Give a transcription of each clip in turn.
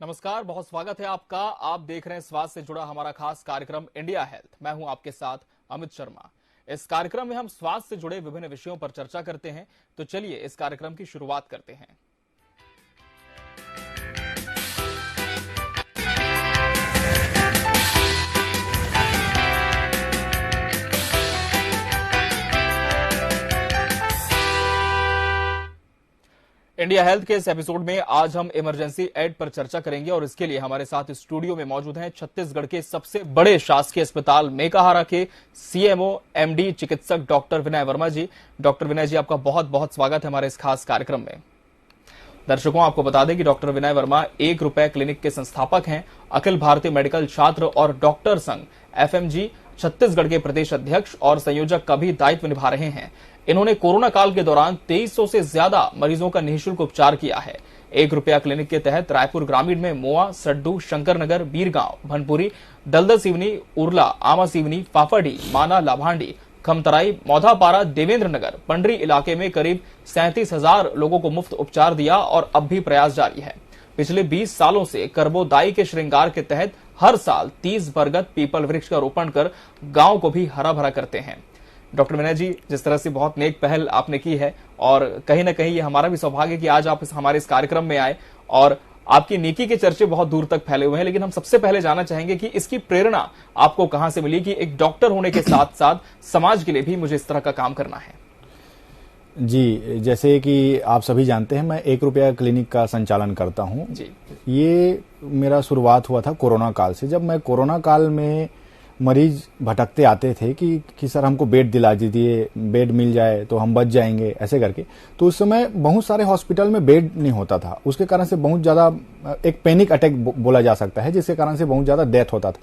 नमस्कार, बहुत स्वागत है आपका। आप देख रहे हैं स्वास्थ्य से जुड़ा हमारा खास कार्यक्रम इंडिया हेल्थ। मैं हूं आपके साथ अमित शर्मा। इस कार्यक्रम में हम स्वास्थ्य से जुड़े विभिन्न विषयों पर चर्चा करते हैं। तो चलिए इस कार्यक्रम की शुरुआत करते हैं। इंडिया हेल्थ के इस एपिसोड में आज हम इमरजेंसी एड पर चर्चा करेंगे और इसके लिए हमारे साथ स्टूडियो में मौजूद हैं छत्तीसगढ़ के सबसे बड़े शासकीय अस्पताल मेकाहारा के सीएमओ एमडी चिकित्सक डॉक्टर विनय वर्मा जी। डॉक्टर विनय जी, आपका बहुत बहुत स्वागत है हमारे इस खास कार्यक्रम में। दर्शकों, आपको बता दें कि डॉक्टर विनय वर्मा 1 रुपए क्लिनिक के संस्थापक हैं, अखिल भारतीय मेडिकल छात्र और डॉक्टर संघ एफएमजी छत्तीसगढ़ के प्रदेश अध्यक्ष और संयोजक का भी दायित्व निभा रहे हैं। इन्होंने कोरोना काल के दौरान 2300 से ज्यादा मरीजों का निःशुल्क उपचार किया है। 1 रुपया क्लिनिक के तहत रायपुर ग्रामीण में मोआ, सड्डू, शंकरनगर, बीरगांव, भनपुरी, दलदल सिवनी, उरला, आमा सिवनी, फाफाडी, माना, लाभांडी, खमतराई, मौधापारा, देवेंद्र नगर, पंडरी इलाके में करीब 37,000 लोगों को मुफ्त उपचार दिया और अब भी प्रयास जारी है। पिछले 20 सालों से करबोदाई के श्रृंगार के तहत हर साल 30 बरगद पीपल वृक्ष का रोपण कर गांव को भी हरा भरा करते हैं। डॉक्टर विनय जी, जिस तरह से बहुत नेक पहल आपने की है और कहीं ना कहीं ये हमारा भी सौभाग्य कि आज आप हमारे इस कार्यक्रम में आए और आपकी नेकी के चर्चे बहुत दूर तक फैले हुए हैं। लेकिन हम सबसे पहले जानना चाहेंगे कि इसकी प्रेरणा आपको कहां से मिली कि एक डॉक्टर होने के साथ साथ समाज के लिए भी मुझे इस तरह का काम करना है। जी, जैसे कि आप सभी जानते हैं, मैं 1 रुपया क्लिनिक का संचालन करता हूं जी। ये मेरा शुरुआत हुआ था कोरोना काल से। जब मैं कोरोना काल में मरीज भटकते आते थे कि सर हमको बेड दिला दीजिए, बेड मिल जाए तो हम बच जाएंगे, ऐसे करके। तो उस समय बहुत सारे हॉस्पिटल में बेड नहीं होता था। उसके कारण से बहुत ज्यादा एक पैनिक अटैक बोला जा सकता है, जिसके कारण से बहुत ज्यादा डेथ होता था।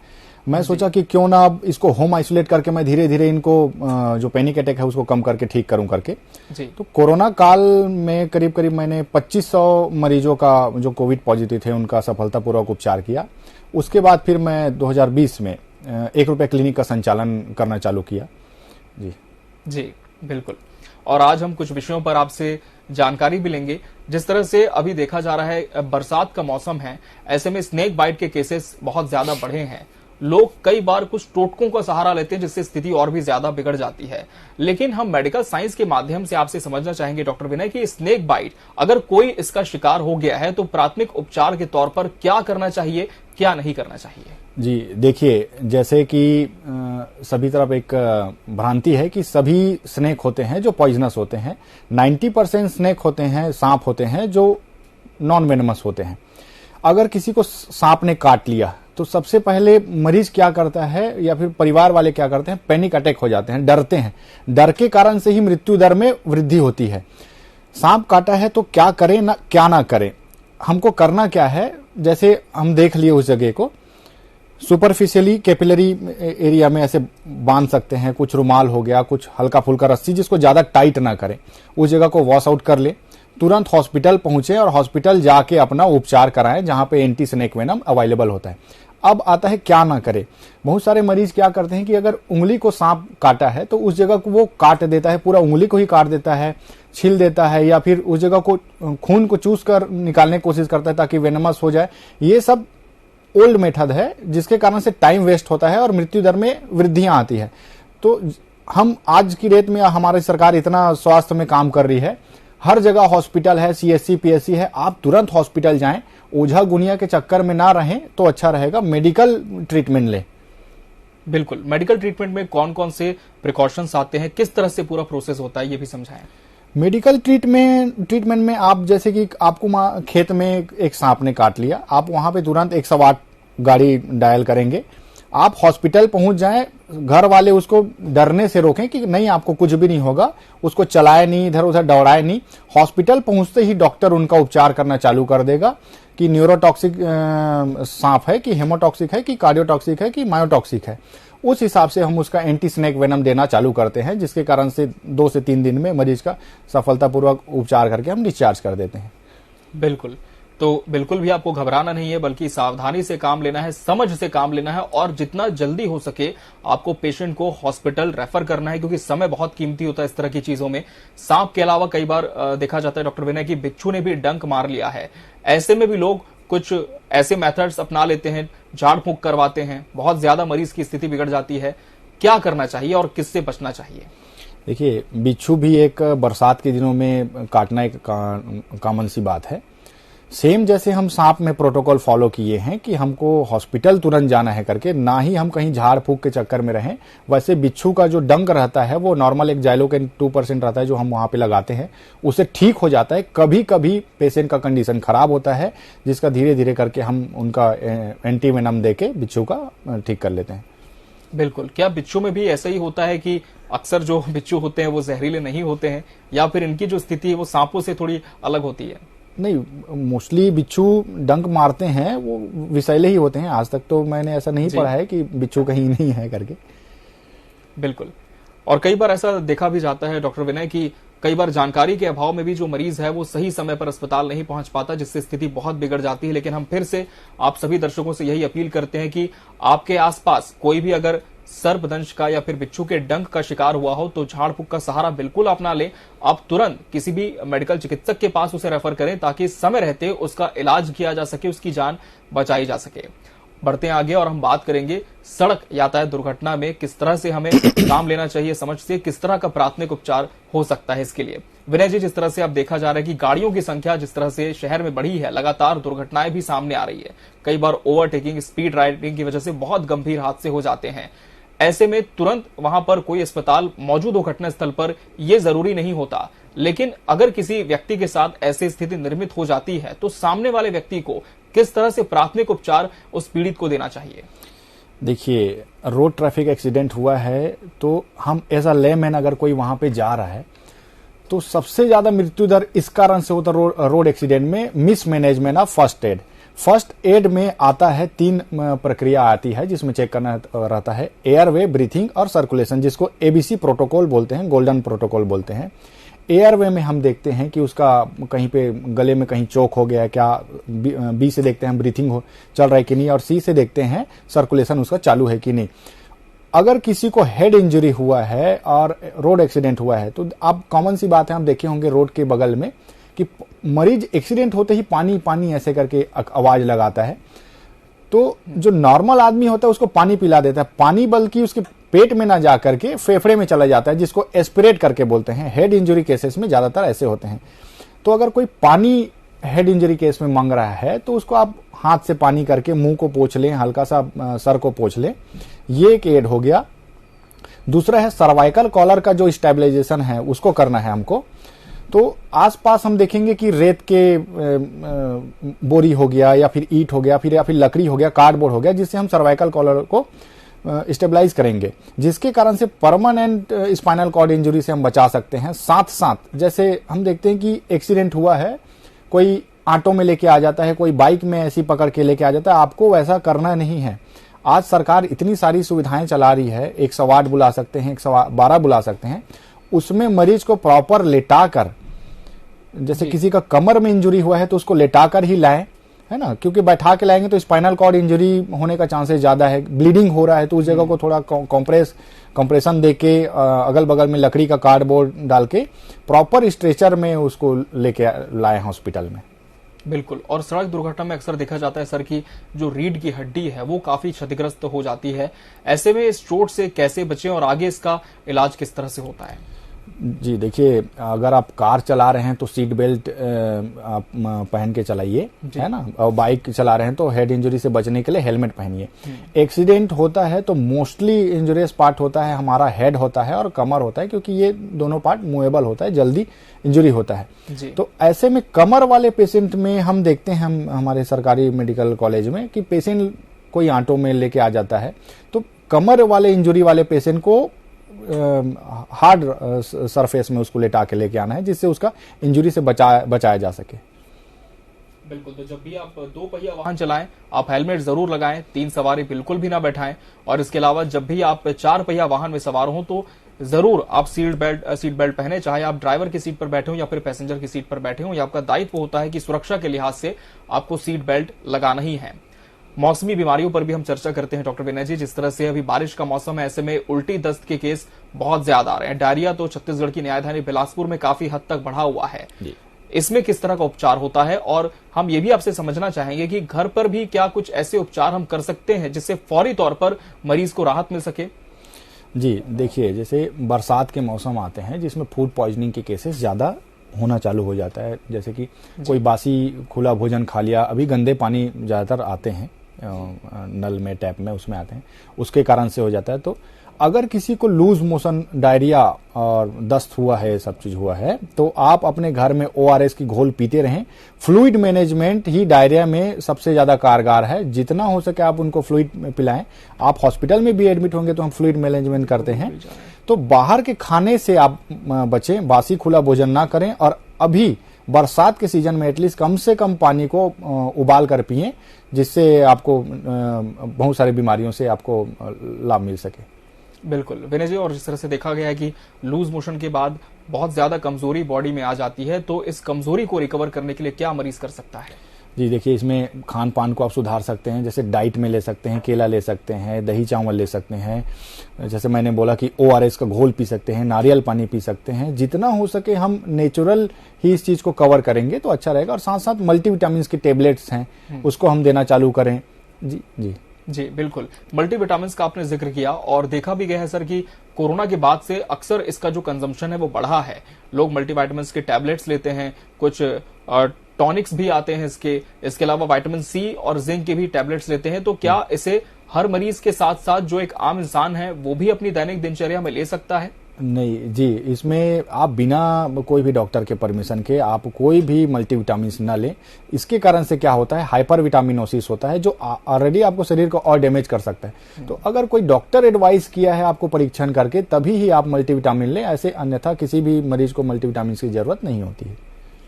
मैं सोचा कि क्यों ना अब इसको होम आइसोलेट करके मैं धीरे धीरे इनको जो पैनिक अटैक है उसको कम करके ठीक करूं करके जी। तो कोरोना काल में करीब करीब मैंने 2500 मरीजों का जो कोविड पॉजिटिव थे उनका सफलतापूर्वक उपचार किया। उसके बाद फिर मैं 2020 में 1 रुपया क्लिनिक का संचालन करना चालू किया। जी जी, बिल्कुल। और आज हम कुछ विषयों पर आपसे जानकारी भी लेंगे। जिस तरह से अभी देखा जा रहा है, बरसात का मौसम है, ऐसे में स्नेक बाइट के केसेस बहुत ज्यादा बढ़े हैं। लोग कई बार कुछ टोटकों का सहारा लेते हैं जिससे स्थिति और भी ज्यादा बिगड़ जाती है। लेकिन हम मेडिकल साइंस के माध्यम से आपसे समझना चाहेंगे डॉक्टर विनय कि स्नेक बाइट अगर कोई इसका शिकार हो गया है तो प्राथमिक उपचार के तौर पर क्या करना चाहिए, क्या नहीं करना चाहिए। जी देखिए, जैसे कि सभी तरफ एक भ्रांति है कि सभी स्नेक होते हैं जो पॉइजनस होते हैं। 90% स्नेक होते हैं, सांप होते हैं जो नॉन वेनमस होते हैं। अगर किसी को सांप ने काट लिया तो सबसे पहले मरीज क्या करता है या फिर परिवार वाले क्या करते हैं, पैनिक अटैक हो जाते हैं, डरते हैं। डर के कारण से ही मृत्यु दर में वृद्धि होती है। सांप काटा है तो क्या करें ना क्या ना करें, हमको करना क्या है, जैसे हम देख लिए उस जगह को सुपरफिशियली कैपिलरी एरिया में ऐसे बांध सकते हैं। कुछ रुमाल हो गया, कुछ हल्का फुल्का रस्सी, जिसको ज्यादा टाइट ना करें, उस जगह को वॉश आउट कर ले। तुरंत हॉस्पिटल पहुंचे और हॉस्पिटल जाके अपना उपचार कराएं जहां पे एंटी स्नेक वेनम अवेलेबल होता है। अब आता है क्या ना करे। बहुत सारे मरीज क्या करते हैं कि अगर उंगली को सांप काटा है तो उस जगह को वो काट देता है, पूरा उंगली को ही काट देता है, छील देता है, या फिर उस जगह को खून को चूस कर निकालने की कोशिश करता है ताकि वेनमस हो जाए। ये सब ओल्ड मेथड है जिसके कारण से टाइम वेस्ट होता है और मृत्यु दर में वृद्धियां आती है। तो हम आज की डेट में हमारी सरकार इतना स्वास्थ्य में काम कर रही है, हर जगह हॉस्पिटल है, सीएससी पीएससी है, आप तुरंत हॉस्पिटल जाएं, ओझा गुनिया के चक्कर में ना रहें तो अच्छा रहेगा। मेडिकल ट्रीटमेंट लें। बिल्कुल, मेडिकल ट्रीटमेंट में कौन कौन से प्रिकॉशंस आते हैं, किस तरह से पूरा प्रोसेस होता है, ये भी समझाएं। मेडिकल ट्रीटमेंट में आप जैसे कि आपको खेत में एक सांप ने काट लिया, आप वहां पे तुरंत 108 गाड़ी डायल करेंगे। आप हॉस्पिटल पहुंच जाएं, घर वाले उसको डरने से रोकें कि नहीं आपको कुछ भी नहीं होगा, उसको चलाए नहीं, इधर उधर दौड़ाए नहीं। हॉस्पिटल पहुंचते ही डॉक्टर उनका उपचार करना चालू कर देगा कि न्यूरोटॉक्सिक सांप है कि हेमोटॉक्सिक है कि कार्डियोटॉक्सिक है कि मायोटॉक्सिक है। उस हिसाब से हम उसका एंटी स्नेक वेनम देना चालू करते हैं, जिसके कारण से 2 से 3 दिन में मरीज का सफलतापूर्वक उपचार करके हम डिस्चार्ज कर देते हैं। बिल्कुल, तो बिल्कुल भी आपको घबराना नहीं है, बल्कि सावधानी से काम लेना है, समझ से काम लेना है और जितना जल्दी हो सके आपको पेशेंट को हॉस्पिटल रेफर करना है, क्योंकि समय बहुत कीमती होता है इस तरह की चीजों में। सांप के अलावा कई बार देखा जाता है डॉक्टर विनय की बिच्छू ने भी डंक मार लिया है। ऐसे में भी लोग कुछ ऐसे मेथड्स अपना लेते हैं, झाड़ फूंक करवाते हैं, बहुत ज्यादा मरीज की स्थिति बिगड़ जाती है। क्या करना चाहिए और किससे बचना चाहिए? देखिए, बिच्छू भी एक बरसात के दिनों में काटना एक कॉमन सी बात है। सेम जैसे हम सांप में प्रोटोकॉल फॉलो किए हैं कि हमको हॉस्पिटल तुरंत जाना है करके, ना ही हम कहीं झाड़ फूक के चक्कर में रहें, वैसे बिच्छू का जो डंक रहता है वो नॉर्मल एक जाइलोकेन 2% रहता है जो हम वहां पे लगाते हैं, उससे ठीक हो जाता है। कभी कभी पेशेंट का कंडीशन खराब होता है जिसका धीरे धीरे करके हम उनका एंटीवेनम देके बिच्छू का ठीक कर लेते हैं। बिल्कुल। क्या बिच्छू में भी ऐसा ही होता है कि अक्सर जो बिच्छू होते हैं वो जहरीले नहीं होते हैं, या फिर इनकी जो स्थिति है वो सांपों से थोड़ी अलग होती है? नहीं, मोस्टली बिच्छू डंक मारते हैं वो विषैले ही होते हैं। आज तक तो मैंने ऐसा नहीं पढ़ा है कि बिच्छू कहीं नहीं है करके। बिल्कुल। और कई बार ऐसा देखा भी जाता है डॉक्टर विनय कि कई बार जानकारी के अभाव में भी जो मरीज है वो सही समय पर अस्पताल नहीं पहुंच पाता, जिससे स्थिति बहुत बिगड़ जाती है। लेकिन हम फिर से आप सभी दर्शकों से यही अपील करते हैं कि आपके आसपास कोई भी अगर सर्पदंश का या फिर बिच्छू के डंक का शिकार हुआ हो तो झाड़ फूक का सहारा बिल्कुल अपना ले। आप तुरंत किसी भी मेडिकल चिकित्सक के पास उसे रेफर करें ताकि समय रहते उसका इलाज किया जा सके, उसकी जान बचाई जा सके। बढ़ते हैं आगे और हम बात करेंगे सड़क यातायात दुर्घटना में किस तरह से हमें काम लेना चाहिए, समझ से किस तरह का प्राथमिक उपचार हो सकता है इसके लिए। विनय जी, जिस तरह से अब देखा जा रहा है कि गाड़ियों की संख्या जिस तरह से शहर में बढ़ी है, लगातार दुर्घटनाएं भी सामने आ रही है। कई बार ओवरटेकिंग, स्पीड राइडिंग की वजह से बहुत गंभीर हादसे हो जाते हैं। ऐसे में तुरंत वहां पर कोई अस्पताल मौजूद हो घटना स्थल पर, यह जरूरी नहीं होता। लेकिन अगर किसी व्यक्ति के साथ ऐसी स्थिति निर्मित हो जाती है तो सामने वाले व्यक्ति को किस तरह से प्राथमिक उपचार उस पीड़ित को देना चाहिए? देखिए, रोड ट्रैफिक एक्सीडेंट हुआ है तो हम एज अ लेमैन अगर कोई वहां पे जा रहा है तो सबसे ज्यादा मृत्यु दर इस कारण से होता है रोड एक्सीडेंट में mismanagement of first aid. First aid में आता है 3 प्रक्रिया आती है जिसमें चेक करना रहता है, एयरवे, ब्रीथिंग और सर्कुलेशन, जिसको ABC प्रोटोकॉल बोलते हैं, गोल्डन प्रोटोकॉल बोलते हैं। एयरवे में हम देखते हैं कि उसका कहीं पे गले में कहीं चोक हो गया है क्या, बी से देखते हैं ब्रीथिंग हो चल रहा है कि नहीं, और सी से देखते हैं सर्कुलेशन उसका चालू है कि नहीं। अगर किसी को हेड इंजरी हुआ है और रोड एक्सीडेंट हुआ है तो आप कॉमन सी बात है, हम देखे होंगे रोड के बगल में कि मरीज एक्सीडेंट होते ही पानी पानी ऐसे करके आवाज लगाता है। तो जो नॉर्मल आदमी होता है उसको पानी पिला देता है, पानी बल्कि उसके पेट में ना जा करके फेफड़े में चला जाता है, जिसको एस्पिरेट करके बोलते हैं। हेड इंजरी केसेस में ज्यादातर ऐसे होते हैं। तो अगर कोई पानी हेड इंजरी केस में मांग रहा है तो उसको आप हाथ से पानी करके मुंह को पोंछ लें, हल्का सा सर को पोंछ लें, ये एक एड हो गया। दूसरा है सर्वाइकल कॉलर का जो स्टेबलाइजेशन है उसको करना है हमको। तो आसपास हम देखेंगे कि रेत के बोरी हो गया या फिर ईंट हो गया या फिर लकड़ी हो गया, कार्डबोर्ड हो गया, जिससे हम सर्वाइकल कॉलर को स्टेबलाइज करेंगे, जिसके कारण से परमानेंट स्पाइनल कॉर्ड इंजरी से हम बचा सकते हैं। साथ साथ जैसे हम देखते हैं कि एक्सीडेंट हुआ है, कोई ऑटो में लेके आ जाता है, कोई बाइक में ऐसी पकड़ के लेके आ जाता है, आपको वैसा करना नहीं है। आज सरकार इतनी सारी सुविधाएं चला रही है, 108 बुला सकते हैं, 112 बुला सकते हैं, उसमें मरीज को प्रॉपर लेटाकर, जैसे किसी का कमर में इंजरी हुआ है तो उसको लेटाकर ही लाएं, है ना, क्योंकि बैठा के लाएंगे तो स्पाइनल कॉर्ड इंजरी होने का चांसेस ज्यादा है। ब्लीडिंग हो रहा है तो उस जगह को थोड़ा कंप्रेशन देके अगल बगल में लकड़ी का कार्डबोर्ड डाल के प्रॉपर स्ट्रेचर में उसको लेके लाए हॉस्पिटल में। बिल्कुल। और सड़क दुर्घटना में अक्सर देखा जाता है सर की जो रीढ़ की हड्डी है वो काफी क्षतिग्रस्त हो जाती है। ऐसे में इस चोट से कैसे बचें और आगे इसका इलाज किस तरह से होता है? जी देखिए, अगर आप कार चला रहे हैं तो सीट बेल्ट आप पहन के चलाइए, है ना, और बाइक चला रहे हैं तो हेड इंजरी से बचने के लिए हेलमेट पहनिए। एक्सीडेंट होता है तो मोस्टली इंजरियस पार्ट होता है हमारा हेड होता है और कमर होता है, क्योंकि ये दोनों पार्ट मूवेबल होता है, जल्दी इंजरी होता है। तो ऐसे में कमर वाले पेशेंट में हम देखते हैं, हम हमारे सरकारी मेडिकल कॉलेज में, कि पेशेंट कोई ऑटो में लेके आ जाता है तो कमर वाले इंजरी वाले पेशेंट को हार्ड सरफेस में उसको लेटा के लेके आना है, जिससे उसका इंजरी से बचाया जा सके। बिल्कुल। तो जब भी आप 2 पहिया वाहन चलाएं आप हेलमेट जरूर लगाएं, 3 सवारी बिल्कुल भी ना बैठाएं। और इसके अलावा जब भी आप 4 पहिया वाहन में सवार हो तो जरूर आप सीट बेल्ट पहने, चाहे आप ड्राइवर की सीट पर बैठे हो या फिर पैसेंजर की सीट पर बैठे हो। ये आपका दायित्व होता है कि सुरक्षा के लिहाज से आपको सीट बेल्ट लगाना ही है। मौसमी बीमारियों पर भी हम चर्चा करते हैं डॉक्टर विनय जी। जिस तरह से अभी बारिश का मौसम है, ऐसे में उल्टी दस्त के केस बहुत ज्यादा आ रहे हैं। डायरिया तो छत्तीसगढ़ की न्यायधानी बिलासपुर में काफी हद तक बढ़ा हुआ है। इसमें किस तरह का उपचार होता है, और हम ये भी आपसे समझना चाहेंगे कि घर पर भी क्या कुछ ऐसे उपचार हम कर सकते हैं जिससे फौरी तौर पर मरीज को राहत मिल सके। जी देखिए, जैसे बरसात के मौसम आते हैं जिसमें फूड पॉइजनिंग के केसेस ज्यादा होना चालू हो जाता है। जैसे कि कोई बासी खुला भोजन खा लिया, अभी गंदे पानी ज्यादातर आते हैं नल में, टैप में, उसमें आते हैं, उसके कारण से हो जाता है। तो अगर किसी को लूज मोशन, डायरिया और दस्त हुआ है, सब चीज हुआ है, तो आप अपने घर में ORS की घोल पीते रहें। फ्लूइड मैनेजमेंट ही डायरिया में सबसे ज्यादा कारगर है। जितना हो सके आप उनको फ्लूइड पिलाएं। आप हॉस्पिटल में भी एडमिट होंगे तो हम फ्लूइड मैनेजमेंट करते हैं। तो बाहर के खाने से आप बचें, बासी खुला भोजन ना करें, और अभी बरसात के सीजन में एटलीस्ट कम से कम पानी को उबाल कर पिएं, जिससे आपको बहुत सारी बीमारियों से आपको लाभ मिल सके। बिल्कुल विनय जी, और जिस तरह से देखा गया है कि लूज मोशन के बाद बहुत ज्यादा कमजोरी बॉडी में आ जाती है, तो इस कमजोरी को रिकवर करने के लिए क्या मरीज कर सकता है? जी देखिए, इसमें खान पान को आप सुधार सकते हैं। जैसे डाइट में ले सकते हैं, केला ले सकते हैं, दही चावल ले सकते हैं। जैसे मैंने बोला कि ORS का घोल पी सकते हैं, नारियल पानी पी सकते हैं। जितना हो सके हम नेचुरल ही इस चीज को कवर करेंगे तो अच्छा रहेगा। और साथ साथ मल्टीविटामिन की टेबलेट्स हैं, उसको हम देना चालू करें। जी जी जी बिल्कुल, मल्टीविटामिन्स का आपने जिक्र किया, और देखा भी गया है सर कि कोरोना के बाद से अक्सर इसका जो कंजम्पशन है वो बढ़ा है। लोग मल्टीविटामिन्स के टैबलेट्स लेते हैं, कुछ टॉनिक्स भी आते हैं इसके अलावा विटामिन C और जिंक के भी टैबलेट्स लेते हैं। तो क्या इसे हर मरीज के साथ साथ जो एक आम इंसान है वो भी अपनी दैनिक दिनचर्या में ले सकता है? नहीं जी, इसमें आप बिना कोई भी डॉक्टर के परमिशन के आप कोई भी मल्टीविटामिन ना लें। इसके कारण से क्या होता है, हाइपर विटामिनोसिस होता है, जो ऑलरेडी आपको शरीर को और डैमेज कर सकता है। तो अगर कोई डॉक्टर एडवाइस किया है आपको परीक्षण करके, तभी ही आप मल्टीविटामिन लें। ऐसे अन्यथा किसी भी मरीज को मल्टीविटामिन की जरूरत नहीं होती है।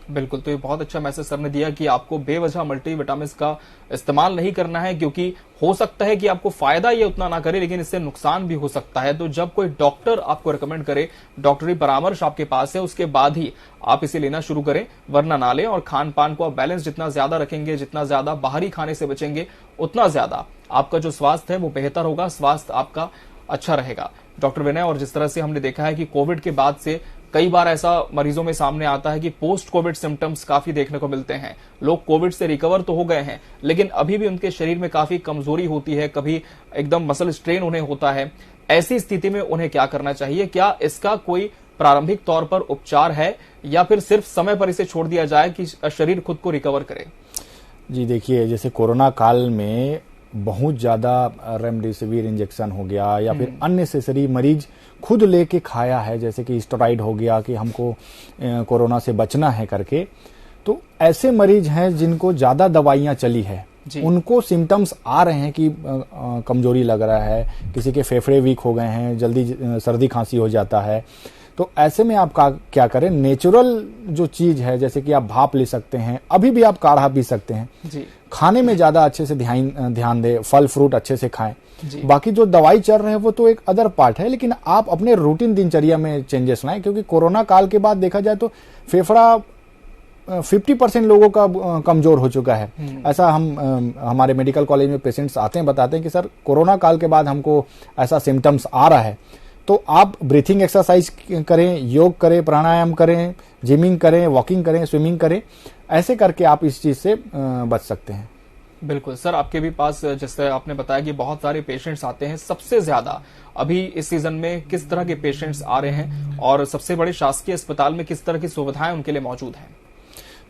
बिल्कुल, तो ये बहुत अच्छा मैसेज सर ने दिया कि आपको बेवजह मल्टीविटामिन्स का इस्तेमाल नहीं करना है, क्योंकि हो सकता है कि आपको फायदा ये उतना ना करे, लेकिन इससे नुकसान भी हो सकता है। तो जब कोई डॉक्टर आपको रिकमेंड करे, डॉक्टरी परामर्श आपके पास है, उसके बाद ही आप इसे लेना शुरू करें, वरना ना लें। और खान पान को आप बैलेंस जितना ज्यादा रखेंगे, जितना ज्यादा बाहरी खाने से बचेंगे, उतना ज्यादा आपका जो स्वास्थ्य है वो बेहतर होगा, स्वास्थ्य आपका अच्छा रहेगा। डॉक्टर विनय, और जिस तरह से हमने देखा है कि कोविड के बाद से कई बार ऐसा मरीजों में सामने आता है कि पोस्ट कोविड सिम्टम्स काफी देखने को मिलते हैं। लोग कोविड से रिकवर तो हो गए हैं, लेकिन अभी भी उनके शरीर में काफी कमजोरी होती है, कभी एकदम मसल स्ट्रेन उन्हें होता है। ऐसी स्थिति में उन्हें क्या करना चाहिए? क्या इसका कोई प्रारंभिक तौर पर उपचार है, या फिर सिर्फ समय पर इसे छोड़ दिया जाए कि शरीर खुद को रिकवर करे? जी देखिए, जैसे कोरोना काल में बहुत ज्यादा रेमडेसिविर इंजेक्शन हो गया, या फिर अननेसेसरी मरीज खुद लेके खाया है, जैसे कि स्टेरॉइड हो गया कि हमको कोरोना से बचना है करके। तो ऐसे मरीज हैं जिनको ज्यादा दवाइयां चली है, उनको सिम्टम्स आ रहे हैं कि कमजोरी लग रहा है, किसी के फेफड़े वीक हो गए हैं, जल्दी सर्दी खांसी हो जाता है। तो ऐसे में आप क्या करें, नेचुरल जो चीज है, जैसे कि आप भाप ले सकते हैं, अभी भी आप काढ़ा पी सकते हैं जी। खाने में ज्यादा अच्छे से ध्यान दें, फल फ्रूट अच्छे से खाएं। बाकी जो दवाई चल रहे हैं वो तो एक अदर पार्ट है, लेकिन आप अपने रूटीन दिनचर्या में चेंजेस लाएं, क्योंकि कोरोना काल के बाद देखा जाए तो फेफड़ा 50% लोगों का कमजोर हो चुका है। ऐसा हमारे मेडिकल कॉलेज में पेशेंट्स आते हैं, बताते हैं कि सर कोरोना काल के बाद हमको ऐसा सिम्टम्स आ रहा है। तो आप ब्रीथिंग एक्सरसाइज करें, योग करें, प्राणायाम करें, जिमिंग करें, वॉकिंग करें, स्विमिंग करें। ऐसे करके आप इस चीज से बच सकते हैं। बिल्कुल सर, आपके भी पास जैसे आपने बताया कि बहुत सारे पेशेंट्स आते हैं, सबसे ज्यादा अभी इस सीजन में किस तरह के पेशेंट्स आ रहे हैं, और सबसे बड़े शासकीय अस्पताल में किस तरह की सुविधाएं उनके लिए मौजूद हैं?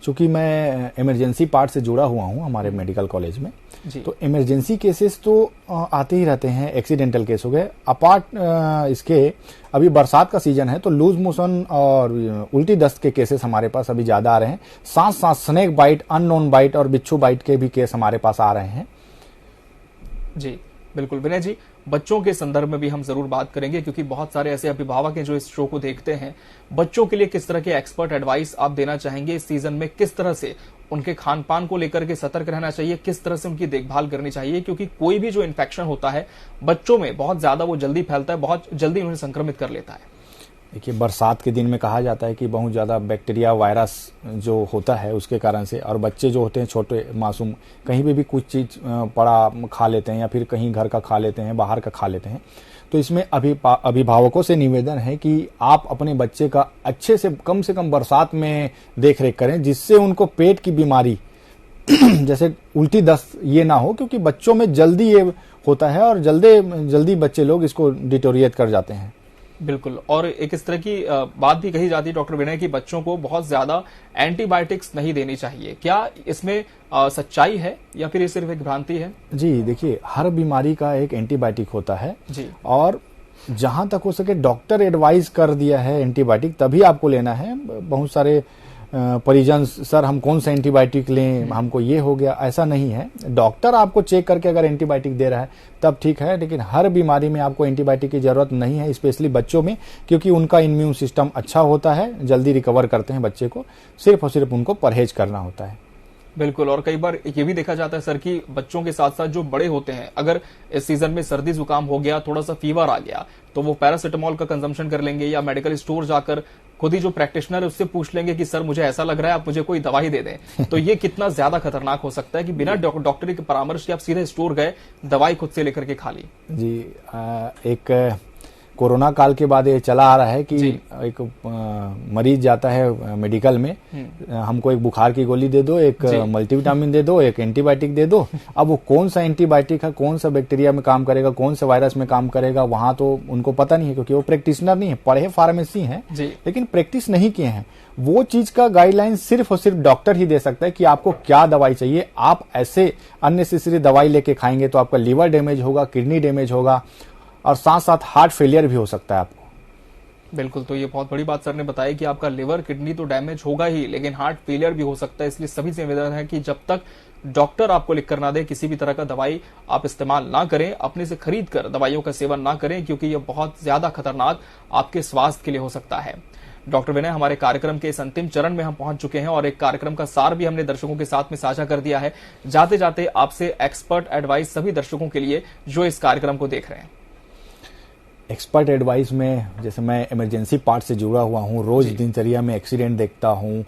चूंकि मैं इमरजेंसी पार्ट से जुड़ा हुआ हूं हमारे मेडिकल कॉलेज में, तो इमरजेंसी केसेस तो आते ही रहते हैं। एक्सीडेंटल केस हो गए, अपार्ट इसके अभी बरसात का सीजन है तो लूज मोशन और उल्टी दस्त के केसेस हमारे पास अभी ज्यादा आ रहे हैं। साथ साथ स्नेक बाइट, अननोन बाइट और बिच्छू बाइट के भी केस हमारे पास आ रहे हैं। जी बिल्कुल विनय जी, बच्चों के संदर्भ में भी हम जरूर बात करेंगे, क्योंकि बहुत सारे ऐसे अभिभावक हैं जो इस शो को देखते हैं। बच्चों के लिए किस तरह के एक्सपर्ट एडवाइस आप देना चाहेंगे इस सीजन में? किस तरह से उनके खान पान को लेकर के सतर्क रहना चाहिए, किस तरह से उनकी देखभाल करनी चाहिए? क्योंकि कोई भी जो इन्फेक्शन होता है बच्चों में बहुत ज्यादा वो जल्दी फैलता है, बहुत जल्दी उन्हें संक्रमित कर लेता है। देखिए, बरसात के दिन में कहा जाता है कि बहुत ज्यादा बैक्टीरिया, वायरस जो होता है उसके कारण से, और बच्चे जो होते हैं छोटे मासूम, कहीं पे भी कुछ चीज पड़ा खा लेते हैं, या फिर कहीं घर का खा लेते हैं, बाहर का खा लेते हैं, तो इसमें अभिभावकों से निवेदन है कि आप अपने बच्चे का अच्छे से कम बरसात में देख रेख करें, जिससे उनको पेट की बीमारी जैसे उल्टी दस्त ये ना हो, क्योंकि बच्चों में जल्दी ये होता है और जल्दी बच्चे लोग इसको डिटोरिएट कर जाते हैं। बिल्कुल। और एक इस तरह की बात भी कही जाती है डॉक्टर विनय कि बच्चों को बहुत ज्यादा एंटीबायोटिक्स नहीं देनी चाहिए। क्या इसमें सच्चाई है या फिर ये सिर्फ एक भ्रांति है? जी देखिए, हर बीमारी का एक एंटीबायोटिक होता है जी। और जहां तक हो सके डॉक्टर एडवाइस कर दिया है एंटीबायोटिक तभी आपको लेना है। बहुत सारे परिजन, सर हम कौन सा एंटीबायोटिक लें, हमको ये हो गया, ऐसा नहीं है। डॉक्टर आपको चेक करके अगर एंटीबायोटिक दे रहा है तब ठीक है, लेकिन हर बीमारी में आपको एंटीबायोटिक की जरूरत नहीं है, स्पेशली बच्चों में, क्योंकि उनका इम्यून सिस्टम अच्छा होता है, जल्दी रिकवर करते हैं बच्चे को। सिर्फ और सिर्फ उनको परहेज करना होता है। बिल्कुल। और कई बार ये भी देखा जाता है सर कि बच्चों के साथ साथ जो बड़े होते हैं, अगर इस सीजन में सर्दी जुकाम हो गया, थोड़ा सा फीवर आ गया, तो वो पैरासिटामोल का कंजम्पशन कर लेंगे या मेडिकल स्टोर जाकर खुद ही जो प्रैक्टिशनर है उससे पूछ लेंगे कि सर मुझे ऐसा लग रहा है, आप मुझे कोई दवाई दे दें। तो ये कितना ज्यादा खतरनाक हो सकता है कि बिना डॉक्टरी के परामर्श के आप सीधे स्टोर गए, दवाई खुद से लेकर के खा ली। जी, एक कोरोना काल के बाद ये चला आ रहा है कि एक मरीज जाता है मेडिकल में, हमको एक बुखार की गोली दे दो, एक मल्टीविटामिन दे दो, एक एंटीबायोटिक दे दो। अब वो कौन सा एंटीबायोटिक है, कौन सा बैक्टीरिया में काम करेगा, कौन सा वायरस में काम करेगा, वहां तो उनको पता नहीं है, क्योंकि वो प्रैक्टिशनर नहीं है, पढ़े फार्मेसी हैं लेकिन प्रैक्टिस नहीं किए हैं। वो चीज का गाइडलाइन सिर्फ और सिर्फ डॉक्टर ही दे सकता है कि आपको क्या दवाई चाहिए। आप ऐसे अननेसेसरी दवाई लेके खाएंगे तो आपका लीवर डैमेज होगा, किडनी डैमेज होगा और साथ साथ हार्ट फेलियर भी हो सकता है आपको। बिल्कुल। तो ये बहुत बड़ी बात सर ने बताई कि आपका लिवर किडनी तो डैमेज होगा ही, लेकिन हार्ट फेलियर भी हो सकता है। इसलिए सभी से निवेदन है कि जब तक डॉक्टर आपको लिख कर ना दे, किसी भी तरह का दवाई आप इस्तेमाल ना करें, अपने से खरीद कर दवाइयों का सेवन ना करें, क्योंकि ये बहुत ज्यादा खतरनाक आपके स्वास्थ्य के लिए हो सकता है। डॉक्टर विनय, हमारे कार्यक्रम के इस अंतिम चरण में हम पहुंच चुके हैं और एक कार्यक्रम का सार भी हमने दर्शकों के साथ में साझा कर दिया है। जाते जाते आपसे एक्सपर्ट एडवाइस सभी दर्शकों के लिए जो इस कार्यक्रम को देख रहे हैं। एक्सपर्ट एडवाइस में, जैसे मैं इमरजेंसी पार्ट से जुड़ा हुआ हूँ, रोज दिनचर्या में एक्सीडेंट देखता हूँ,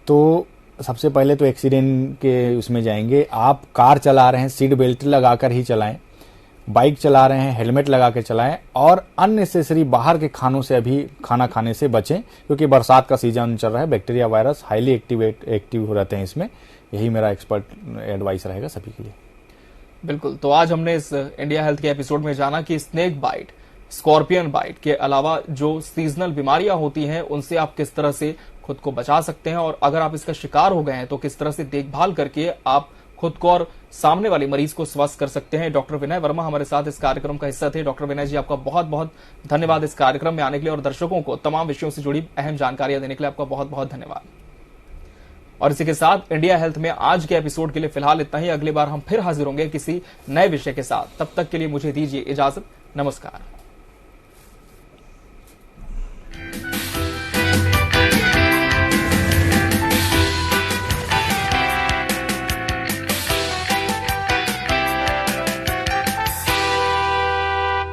तो सबसे पहले तो एक्सीडेंट के उसमें जाएंगे। आप कार चला रहे हैं, सीट बेल्ट लगाकर ही चलाएं। बाइक चला रहे हैं, हेलमेट लगा के चलाएं। और अननेसेसरी बाहर के खानों से अभी खाना खाने से बचें, क्योंकि बरसात का सीजन चल रहा है, बैक्टीरिया वायरस हाईली एक्टिव हो रहते हैं इसमें। यही मेरा एक्सपर्ट एडवाइस रहेगा सभी के लिए। बिल्कुल। तो आज हमने इस इंडिया हेल्थ के एपिसोड में जाना कि स्नेक बाइट, स्कॉर्पियन बाइट के अलावा जो सीजनल बीमारियां होती हैं उनसे आप किस तरह से खुद को बचा सकते हैं, और अगर आप इसका शिकार हो गए हैं तो किस तरह से देखभाल करके आप खुद को और सामने वाले मरीज को स्वस्थ कर सकते हैं। डॉक्टर विनय वर्मा हमारे साथ इस कार्यक्रम का हिस्सा थे। डॉक्टर विनय जी, आपका बहुत बहुत धन्यवाद इस कार्यक्रम में आने के लिए और दर्शकों को तमाम विषयों से जुड़ी अहम जानकारियां देने के लिए आपका बहुत बहुत धन्यवाद। और इसी के साथ इंडिया हेल्थ में आज के एपिसोड के लिए फिलहाल इतना ही। अगली बार हम फिर हाजिर होंगे किसी नए विषय के साथ। तब तक के लिए मुझे दीजिए इजाजत। नमस्कार।